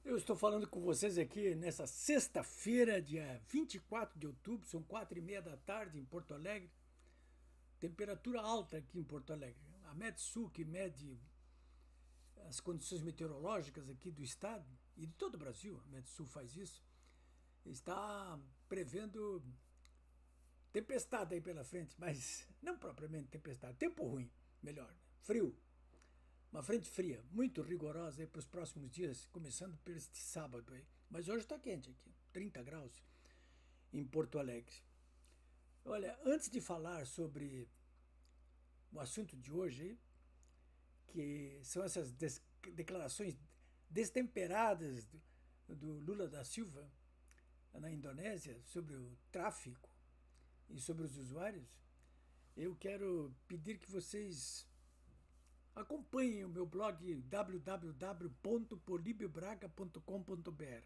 Eu estou falando com vocês aqui nessa sexta-feira, dia 24 de outubro, são 4:30 da tarde em Porto Alegre. Temperatura alta aqui em Porto Alegre. A Metsul, que mede as condições meteorológicas aqui do estado e de todo o Brasil, a Metsul faz isso, está prevendo tempestade aí pela frente, mas não propriamente tempestade, tempo ruim, melhor, frio. Uma frente fria, muito rigorosa para os próximos dias, começando por este sábado aí. Mas hoje está quente aqui, 30 graus em Porto Alegre. Olha, antes de falar sobre o assunto de hoje, que são essas declarações destemperadas do Lula da Silva na Indonésia sobre o tráfico e sobre os usuários, eu quero pedir que vocês acompanhem o meu blog www.polibiobraga.com.br.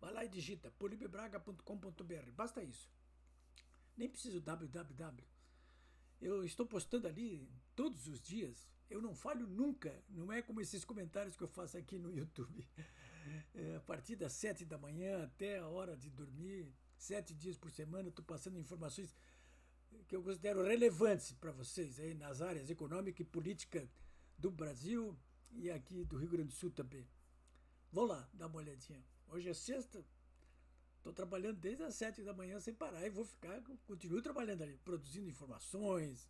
Vai lá e digita polibiobraga.com.br. Basta isso. Nem preciso www. Eu estou postando ali todos os dias. Eu não falho nunca. Não é como esses comentários que eu faço aqui no YouTube. A partir das 7 da manhã até a hora de dormir, 7 dias por semana, estou passando informações que eu considero relevantes para vocês aí nas áreas econômica e política do Brasil e aqui do Rio Grande do Sul também. Vão lá, dar uma olhadinha. Hoje é sexta, estou trabalhando desde as 7 da manhã sem parar e vou ficar, continuo trabalhando ali, produzindo informações,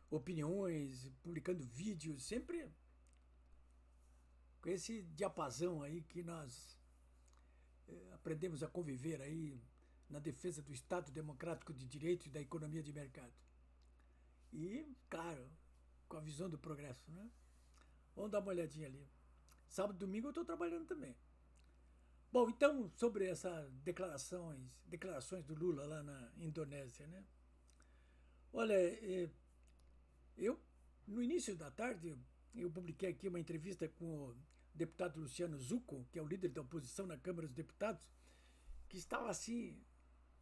opiniões, publicando vídeos, sempre com esse diapasão aí que nós aprendemos a conviver aí na defesa do Estado Democrático de Direito e da economia de mercado. E, claro, com a visão do progresso, né? Vamos dar uma olhadinha ali. Sábado e domingo eu estou trabalhando também. Bom, então, sobre essas declarações do Lula lá na Indonésia, né? Olha, eu, no início da tarde, eu publiquei aqui uma entrevista com o deputado Luciano Zucco, que é o líder da oposição na Câmara dos Deputados, que estava assim,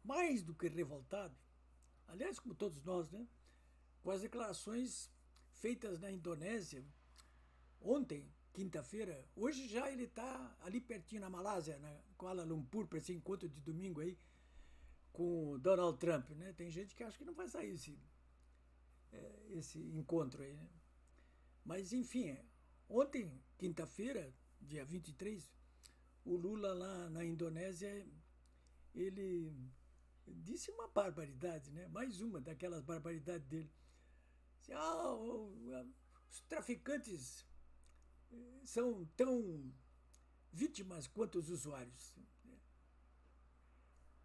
mais do que revoltado, aliás, como todos nós, né? Com as declarações feitas na Indonésia ontem, quinta-feira. Hoje já ele está ali pertinho na Malásia, na Kuala Lumpur, para esse encontro de domingo aí com o Donald Trump, né? Tem gente que acha que não vai sair esse encontro aí, né? Mas, enfim, ontem, quinta-feira, dia 23, o Lula lá na Indonésia, ele disse uma barbaridade, né? Mais uma daquelas barbaridades dele. Assim, os traficantes são tão vítimas quanto os usuários.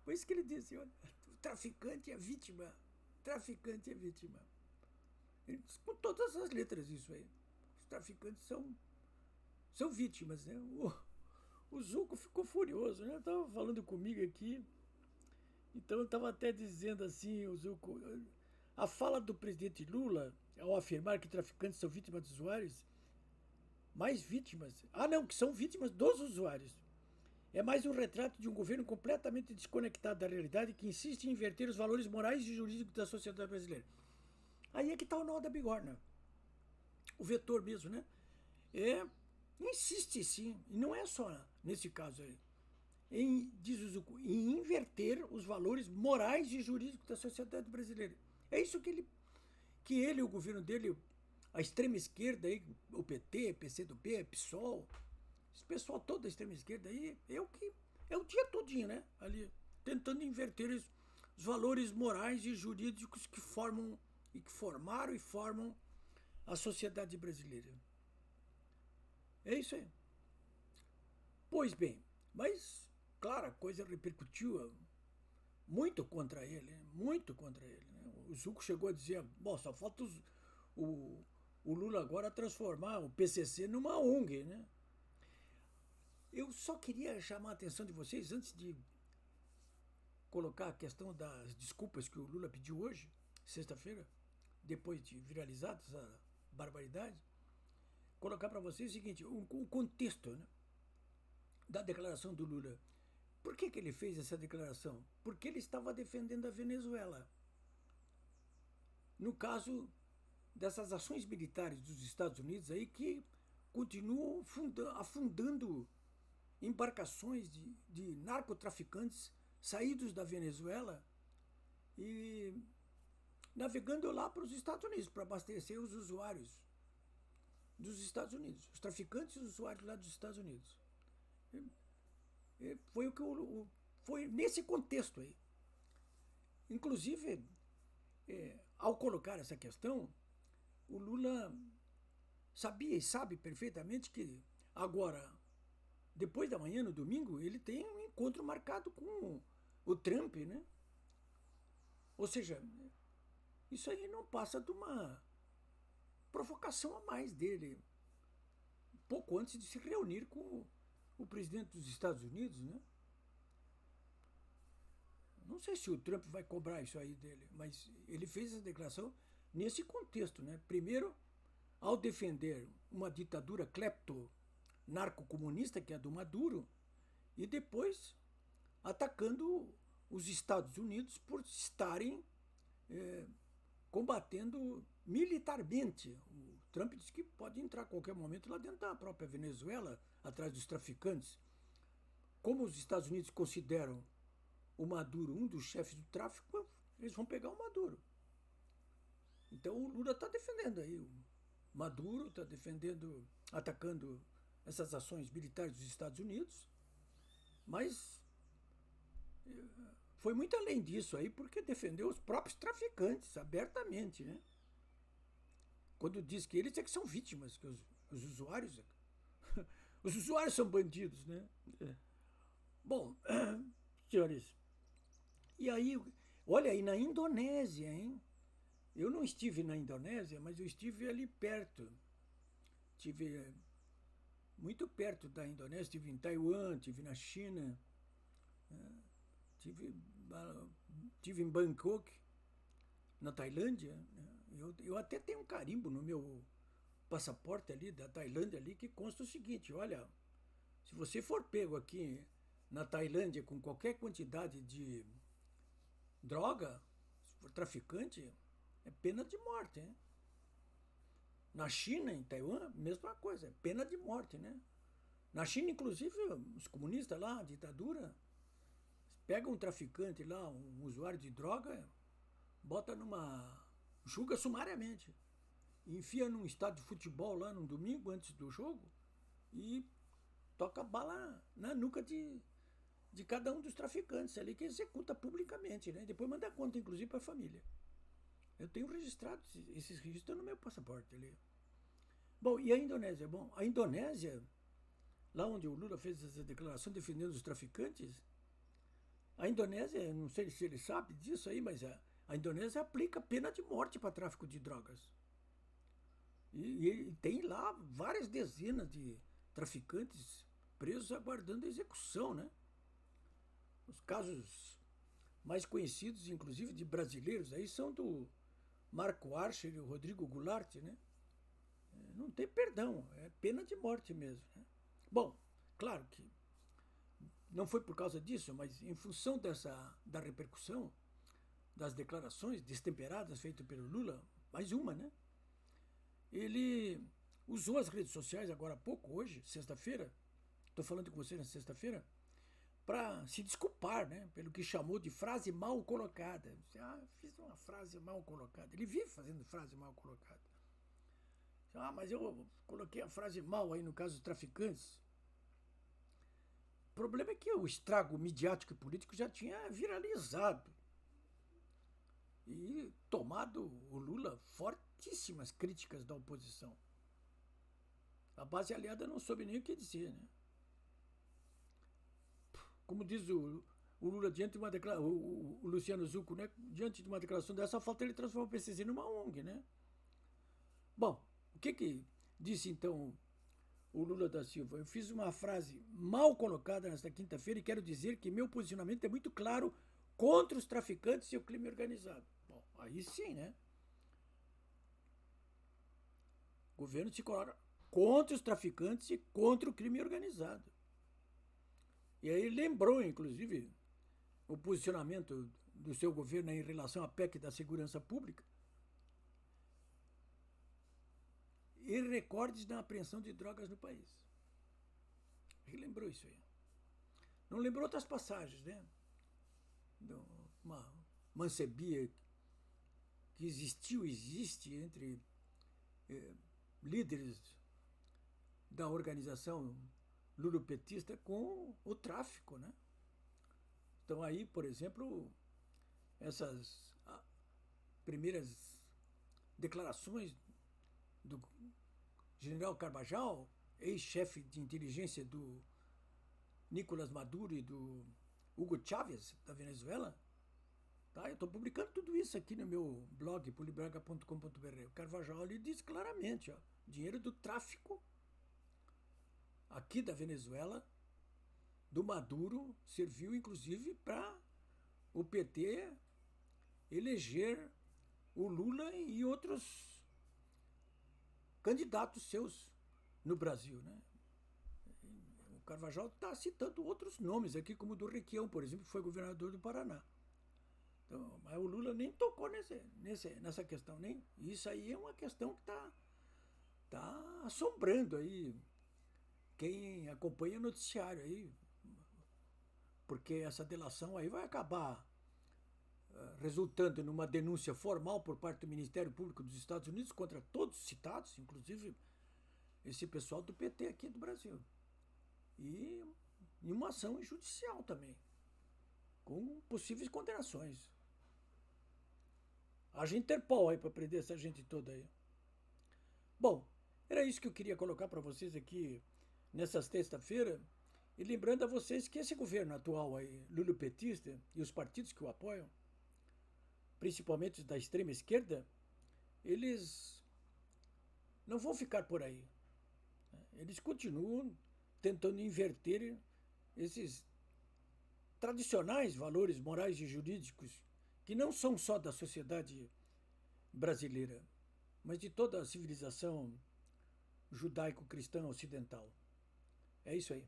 Por isso que ele disse, olha, o traficante é vítima, traficante é vítima. Ele diz com todas as letras isso aí. Os traficantes são vítimas, né? O Zuco ficou furioso, né? Estava falando comigo aqui, então eu estava até dizendo assim, o Zuco, a fala do presidente Lula, ao afirmar que traficantes são vítimas dos usuários, mais vítimas. Ah, não, que são vítimas dos usuários. É mais um retrato de um governo completamente desconectado da realidade que insiste em inverter os valores morais e jurídicos da sociedade brasileira. Aí é que está o nó da bigorna. O vetor mesmo, né? É, insiste sim, e não é só nesse caso aí, diz o Zucco, em inverter os valores morais e jurídicos da sociedade brasileira. É isso que ele e o governo dele, a extrema esquerda aí, o PT, PCdoB, PSOL, esse pessoal todo da extrema esquerda aí, é o dia todinho, né? Ali, tentando inverter os valores morais e jurídicos que formam e que formaram e formam a sociedade brasileira. É isso aí. Pois bem, mas, claro, a coisa repercutiu muito contra ele, muito contra ele. Né? O Zucco chegou a dizer, bom, só falta o Lula agora transformar o PCC numa ONG, né? Eu só queria chamar a atenção de vocês, antes de colocar a questão das desculpas que o Lula pediu hoje, sexta-feira, depois de viralizada essa barbaridade, colocar para vocês o seguinte, o contexto, né, da declaração do Lula. Por que ele fez essa declaração? Porque ele estava defendendo a Venezuela. No caso dessas ações militares dos Estados Unidos aí que continuam afundando embarcações de narcotraficantes saídos da Venezuela e navegando lá para os Estados Unidos para abastecer os usuários dos Estados Unidos, os traficantes e os usuários lá dos Estados Unidos. Foi o que foi nesse contexto aí. Inclusive, ao colocar essa questão, o Lula sabia e sabe perfeitamente que agora, depois da manhã, no domingo, ele tem um encontro marcado com o Trump, né? Ou seja, isso aí não passa de uma provocação a mais dele, pouco antes de se reunir com o presidente dos Estados Unidos, né? Não sei se o Trump vai cobrar isso aí dele, mas ele fez essa declaração nesse contexto, né? Primeiro, ao defender uma ditadura clepto-narcocomunista, que é a do Maduro, e depois atacando os Estados Unidos por estarem combatendo militarmente. O Trump disse que pode entrar a qualquer momento lá dentro da própria Venezuela, atrás dos traficantes. Como os Estados Unidos consideram o Maduro um dos chefes do tráfico, eles vão pegar o Maduro. Então o Lula está defendendo aí. O Maduro está defendendo, atacando essas ações militares dos Estados Unidos, mas foi muito além disso aí, porque defendeu os próprios traficantes abertamente, né? Quando diz que eles é que são vítimas, que os usuários os usuários são bandidos, né? Bom, senhores, e aí, olha aí na Indonésia, hein? Eu não estive na Indonésia, mas eu estive ali perto. Estive muito perto da Indonésia, estive em Taiwan, estive na China, estive em Bangkok, na Tailândia. Eu até tenho um carimbo no meu passaporte ali da Tailândia ali que consta o seguinte: olha, se você for pego aqui na Tailândia com qualquer quantidade de droga, se for traficante, é pena de morte, hein? Na China, em Taiwan, mesma coisa, é pena de morte, né? Na China, inclusive, os comunistas lá, a ditadura, pegam um traficante lá, um usuário de droga, bota julga sumariamente, enfia num estádio de futebol lá num domingo antes do jogo e toca bala na nuca de cada um dos traficantes ali, que executa publicamente, né? Depois manda conta, inclusive, para a família. Eu tenho registrado esses registros no meu passaporte ali. Bom, e a Indonésia? Bom, a Indonésia, lá onde o Lula fez essa declaração defendendo os traficantes, a Indonésia, não sei se ele sabe disso aí, mas a Indonésia aplica pena de morte para tráfico de drogas. E tem lá várias dezenas de traficantes presos aguardando a execução, né? Os casos mais conhecidos, inclusive, de brasileiros aí são do Marco Archer e o Rodrigo Goulart, né? Não tem perdão, é pena de morte mesmo, né? Bom, claro que não foi por causa disso, mas em função da repercussão das declarações destemperadas feitas pelo Lula, mais uma, né? Ele usou as redes sociais agora há pouco, hoje, sexta-feira, estou falando com você na sexta-feira, para se desculpar, né, pelo que chamou de frase mal colocada. Fiz uma frase mal colocada. Ele vive fazendo frase mal colocada. Mas eu coloquei a frase mal aí no caso dos traficantes. O problema é que o estrago midiático e político já tinha viralizado e tomado o Lula fortíssimas críticas da oposição. A base aliada não soube nem o que dizer, né? Como diz o Lula diante de uma declaração, o Luciano Zucco, né? Diante de uma declaração dessa, só falta ele transformar o PCC numa ONG, né? Bom, o que disse então o Lula da Silva? Eu fiz uma frase mal colocada nesta quinta-feira e quero dizer que meu posicionamento é muito claro contra os traficantes e o crime organizado. Bom, aí sim, né? O governo se coloca contra os traficantes e contra o crime organizado. E aí lembrou, inclusive, o posicionamento do seu governo em relação à PEC da segurança pública e recordes na apreensão de drogas no país. Ele lembrou isso aí. Não lembro outras passagens, né? Uma mancebia que existiu, existe entre líderes da organização lulopetista com o tráfico, né? Então aí, por exemplo, essas primeiras declarações do general Carvajal, ex-chefe de inteligência do Nicolás Maduro e do Hugo Chávez, da Venezuela, tá? Eu estou publicando tudo isso aqui no meu blog, polibraga.com.br. O Carvajal ele diz claramente, ó, dinheiro do tráfico aqui da Venezuela, do Maduro, serviu inclusive para o PT eleger o Lula e outros candidatos seus no Brasil, né? O Carvajal está citando outros nomes aqui, como o do Requião, por exemplo, que foi governador do Paraná. Então, mas o Lula nem tocou nessa questão, nem. Isso aí é uma questão que tá assombrando aí quem acompanha o noticiário aí, porque essa delação aí vai acabar resultando numa denúncia formal por parte do Ministério Público dos Estados Unidos contra todos os citados, inclusive esse pessoal do PT aqui do Brasil. E uma ação judicial também, com possíveis condenações. Haja Interpol aí para prender essa gente toda aí. Bom, era isso que eu queria colocar para vocês aqui nessa sexta-feira. E lembrando a vocês que esse governo atual aí, lulopetista, e os partidos que o apoiam, principalmente da extrema esquerda, eles não vão ficar por aí. Eles continuam tentando inverter esses tradicionais valores morais e jurídicos que não são só da sociedade brasileira, mas de toda a civilização judaico-cristã ocidental. É isso aí.